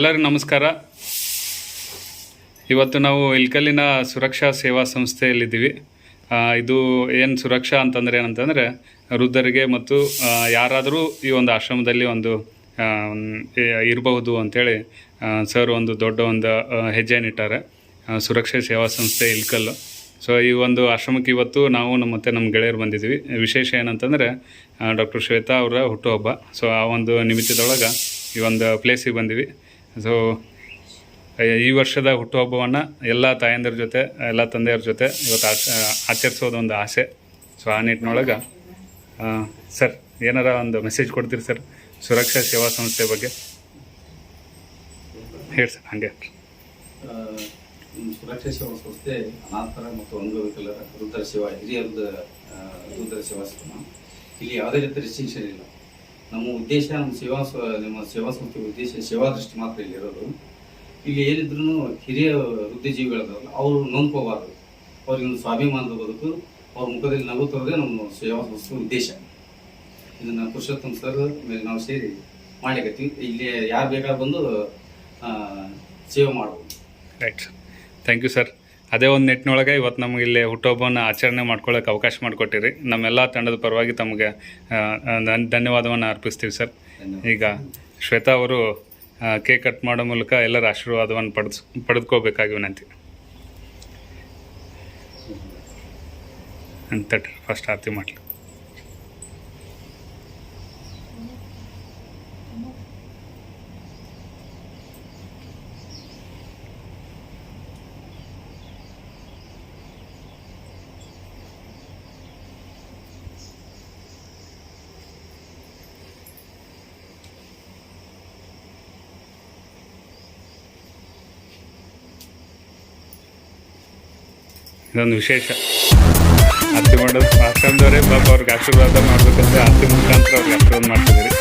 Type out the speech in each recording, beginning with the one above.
ಎಲ್ಲರಿಗೂ ನಮಸ್ಕಾರ. ಇವತ್ತು ನಾವು ಇಲ್ಕಲ್ಲಿನ ಸುರಕ್ಷಾ ಸೇವಾ ಸಂಸ್ಥೆಯಲ್ಲಿದ್ದೀವಿ. ಇದು ಏನು ಸುರಕ್ಷಾ ಅಂತಂದರೆ ಏನಂತಂದರೆ ವೃದ್ಧರಿಗೆ ಮತ್ತು ಯಾರಾದರೂ ಈ ಒಂದು ಆಶ್ರಮದಲ್ಲಿ ಒಂದು ಇರಬಹುದು ಅಂಥೇಳಿ ಸರ್ ಒಂದು ದೊಡ್ಡ ಒಂದು ಹೆಜ್ಜೆನಿಟ್ಟಾರೆ. ಸುರಕ್ಷಾ ಸೇವಾ ಸಂಸ್ಥೆ ಇಲ್ಕಲ್ಲು. ಸೊ ಈ ಒಂದು ಆಶ್ರಮಕ್ಕೆ ಇವತ್ತು ನಾವು ಮತ್ತು ನಮ್ಮ ಗೆಳೆಯರು ಬಂದಿದ್ವಿ. ವಿಶೇಷ ಏನಂತಂದರೆ ಡಾಕ್ಟರ್ ಶ್ವೇತಾ ಅವರ ಹುಟ್ಟುಹಬ್ಬ. ಸೊ ಆ ಒಂದು ನಿಮಿತ್ತದೊಳಗೆ ಈ ಒಂದು ಪ್ಲೇಸಿಗೆ ಬಂದಿವಿ. ಸೊ ಈ ವರ್ಷದ ಹುಟ್ಟುಹಬ್ಬವನ್ನು ಎಲ್ಲ ತಾಯಂದಿರ ಜೊತೆ ಎಲ್ಲ ತಂದೆಯರ ಜೊತೆ ಇವತ್ತು ಆಚರಿಸೋದೊಂದು ಆಸೆ. ಸೊ ಆ ನಿಟ್ಟಿನೊಳಗೆ ಸರ್ ಏನಾರ ಒಂದು ಮೆಸೇಜ್ ಕೊಡ್ತೀರಿ ಸರ್ ಸುರಕ್ಷಾ ಸೇವಾ ಸಂಸ್ಥೆ ಬಗ್ಗೆ? ಹೇಳಿ ಸರ್. ಹಾಗೆ ಸುರಕ್ಷಾ ಸೇವಾ ಸಂಸ್ಥೆ ಅನಾಥರ ಮತ್ತು ಅಂಗವಿಕಲರ ವೃದ್ಧರ ಸೇವಾ ಹಿರಿಯರದ ವೃದ್ಧರ ಸೇವಾ ಇಲ್ಲಿ ಯಾವುದೇ ರೀತಿ ರೆಸ್ಟ್ರಿಕ್ಷನ್ ಇಲ್ಲ. ನಮ್ಮ ಉದ್ದೇಶ ನಮ್ಮ ಸೇವಾ ಸಂಸ್ಥೆ ಉದ್ದೇಶ ಸೇವಾ ದೃಷ್ಟಿ ಮಾತ್ರ ಇಲ್ಲಿರೋದು. ಇಲ್ಲಿ ಏನಿದ್ರು ಹಿರಿಯ ವೃದ್ಧಜೀವಿಗಳದಾರಲ್ಲ ಅವರು ನೊಂದ್ಕೋಬಾರ್ದು, ಅವ್ರಿಗೆ ಒಂದು ಸ್ವಾಭಿಮಾನದ ಬದುಕು, ಅವ್ರ ಮುಖದಲ್ಲಿ ನಗು ತರೋದೇ ನಮ್ಮ ಸೇವಾ ಸಂಸ್ಥೆ ಉದ್ದೇಶ. ಇದನ್ನು ಪುರುಷೋತ್ತಮ್ ಸರ್ ಮೇಲೆ ನಾವು ಸೇರಿ ಮಾಡ್ಲಿಕ್ಕತ್ತೀವಿ. ಇಲ್ಲಿ ಯಾರು ಬೇಕಾದ್ರೂ ಬಂದು ಸೇವೆ ಮಾಡ್ಬೋದು. Right sir, thank you sir. ಅದೇ ಒಂದು ನಿಟ್ಟಿನೊಳಗೆ ಇವತ್ತು ನಮಗೆ ಇಲ್ಲಿ ಹುಟ್ಟುಹಬ್ಬವನ್ನು ಆಚರಣೆ ಮಾಡ್ಕೊಳ್ಳೋಕೆ ಅವಕಾಶ ಮಾಡಿಕೊಟ್ಟಿರಿ. ನಮ್ಮೆಲ್ಲ ತಂಡದ ಪರವಾಗಿ ತಮಗೆ ಧನ್ಯವಾದವನ್ನು ಅರ್ಪಿಸ್ತೀವಿ ಸರ್. ಈಗ ಶ್ವೇತಾ ಅವರು ಕೇಕ್ ಕಟ್ ಮಾಡೋ ಮೂಲಕ ಎಲ್ಲರ ಆಶೀರ್ವಾದವನ್ನು ಪಡೆದುಕೋಬೇಕಾಗಿ ವಿನಂತಿ. ಅಂತ ಫಸ್ಟ್ ಆರತಿ ಮಾಡಲಿ. ಇದೊಂದು ವಿಶೇಷ ಆರತಿ ಮಾಡೋದು. ಆಶ್ರಮದವರೇ ಪಾಪ ಅವ್ರಿಗೆ ಆಶೀರ್ವಾದ ಮಾಡ್ಬೇಕಂದ್ರೆ ಆರತಿ ಮುಖಾಂತರ ಅವ್ರಿಗೆ ಆಶೀರ್ವಾದ ಮಾಡ್ತಿದ್ದೀರಿ.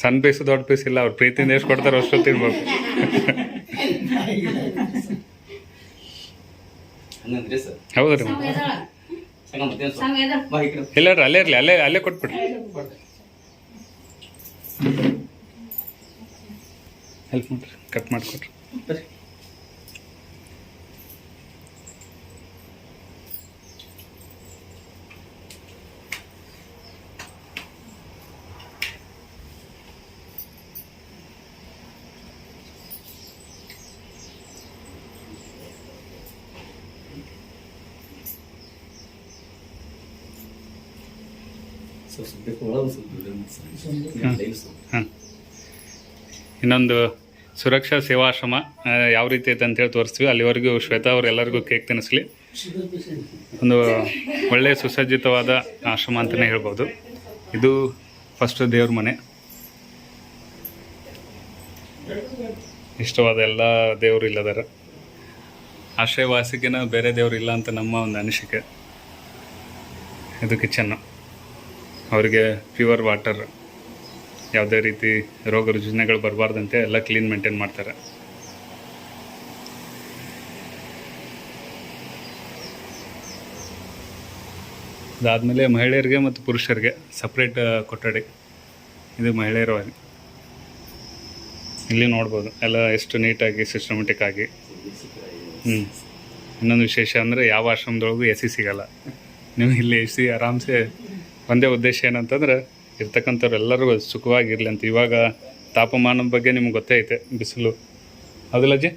ಸಣ್ಣ ಪೀಸು ದೊಡ್ಡ ಪೀಸ್ ಇಲ್ಲ, ಅವ್ರು ಪ್ರೀತಿಯಿಂದ ಎಷ್ಟು ಕೊಡ್ತಾರೆ ಅಷ್ಟು ತಿನ್ಬೇಕು. ಹೌದ್ರಿ, ಇಲ್ಲ ರೀ, ಅಲ್ಲೇ ಇರಲಿ, ಅಲ್ಲೇ ಕೊಟ್ಬಿಡ್ರಿ. ಹೆಲ್ಪ್ ಮಾಡ್ರಿ, ಕಟ್ ಮಾಡಿಕೊಡ್ರಿ. ಹಾಂ, ಇನ್ನೊಂದು ಸುರಕ್ಷಾ ಸೇವಾಶ್ರಮ ಯಾವ ರೀತಿ ಐತೆ ಅಂತೇಳಿ ತೋರಿಸ್ತೀವಿ. ಅಲ್ಲಿವರೆಗೂ ಶ್ವೇತಾ ಅವ್ರು ಎಲ್ಲರಿಗೂ ಕೇಕ್ ತಿನ್ನಿಸ್ಲಿ. ಒಂದು ಒಳ್ಳೆಯ ಸುಸಜ್ಜಿತವಾದ ಆಶ್ರಮ ಅಂತಲೇ ಹೇಳ್ಬೋದು. ಇದು ಫಸ್ಟ್ ದೇವ್ರ ಮನೆ. ಇಷ್ಟವಾದ ಎಲ್ಲ ದೇವರು ಇಲ್ಲದಾರ. ಆಶ್ರಯವಾಸಿಗೆನ ಬೇರೆ ದೇವರು ಇಲ್ಲ ಅಂತ ನಮ್ಮ ಒಂದು ಅನಿಸಿಕೆ. ಇದು ಕಿಚನ್ನು. ಅವರಿಗೆ ಪ್ಯೂರ್ ವಾಟರ್, ಯಾವುದೇ ರೀತಿ ರೋಗ ರುಜಿನಗಳು ಬರಬಾರ್ದಂತೆ ಎಲ್ಲ ಕ್ಲೀನ್ ಮೇಂಟೈನ್ ಮಾಡ್ತಾರೆ. ಅದಾದಮೇಲೆ ಮಹಿಳೆಯರಿಗೆ ಮತ್ತು ಪುರುಷರಿಗೆ ಸಪ್ರೇಟ್ ಕೊಠಡಿ. ಇದು ಮಹಿಳೆಯರವಾಗಿ ಇಲ್ಲಿ ನೋಡ್ಬೋದು ಎಲ್ಲ ಎಷ್ಟು ನೀಟಾಗಿ ಸಿಸ್ಟಮೆಟಿಕ್ ಆಗಿ. ಇನ್ನೊಂದು ವಿಶೇಷ ಅಂದರೆ ಯಾವ ಆಶ್ರಮದೊಳಗೂ ಎ ಸಿ ಸಿಗಲ್ಲ. ನೀವು ಇಲ್ಲಿ ಎಸಿ ಆರಾಮ್ಸೆ ಒಂದೇ ಉದ್ದೇಶ ಏನಂತಂದ್ರೆ ಇರ್ತಕ್ಕಂಥವ್ರು ಎಲ್ಲರೂ ಸುಖವಾಗಿರಲಿ ಅಂತ. ಇವಾಗ ತಾಪಮಾನದ ಬಗ್ಗೆ ನಿಮ್ಗೆ ಗೊತ್ತೇ ಐತೆ, ಬಿಸಿಲು ಹೌದಿಲ್ಲ ಅಜ್ಜಿ?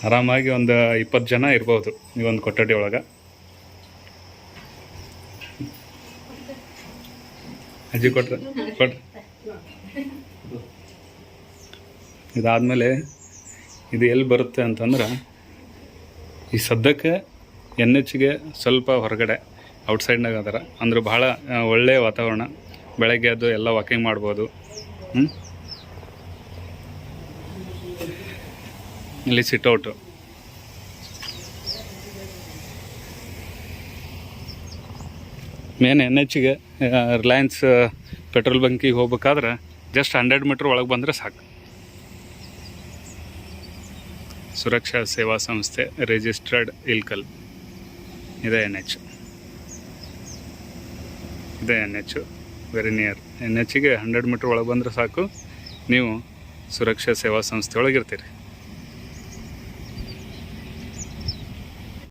ಆರಾಮಾಗಿ ಒಂದು 20 ಜನ ಇರ್ಬೋದು ಈ ಒಂದು ಕೊಠಡಿ ಒಳಗೆ. ಅಜ್ಜಿ ಕೊಟ್ರೆ ಇದಾದಮೇಲೆ ಇದು ಎಲ್ಲಿ ಬರುತ್ತೆ ಅಂತಂದ್ರೆ, ಈ ಸದ್ಯಕ್ಕೆ NHಗೆ ಸ್ವಲ್ಪ ಹೊರಗಡೆ ಔಟ್ಸೈಡ್ನಾಗ ಅದರ ಅಂದ್ರೆ ಭಾಳ ಒಳ್ಳೆಯ ವಾತಾವರಣ. ಬೆಳಗ್ಗೆ ಅದು ಎಲ್ಲ ವಾಕಿಂಗ್ ಮಾಡ್ಬೋದು. ಇಲ್ಲಿ ಸಿಟ್ಔಟು. ಮೇನ್ NHಗೆ ರಿಲಯನ್ಸ್ ಪೆಟ್ರೋಲ್ ಬಂಕಿಗೆ ಹೋಗ್ಬೇಕಾದ್ರೆ ಜಸ್ಟ್ 100 ಮೀಟ್ರ್ ಒಳಗೆ ಬಂದರೆ ಸಾಕು. ಸುರಕ್ಷಾ ಸೇವಾ ಸಂಸ್ಥೆ ರಿಜಿಸ್ಟರ್ಡ್ ಇಲ್ಕಲ್ ಇದೆ NH. ಇದೆ NH ವೆರಿ ನಿಯರ್. NHಗೆ 100 ಮೀಟ್ರ್ ಒಳಗೆ ಬಂದರೆ ಸಾಕು, ನೀವು ಸುರಕ್ಷಾ ಸೇವಾ ಸಂಸ್ಥೆ ಒಳಗೆ ಇರ್ತೀರಿ.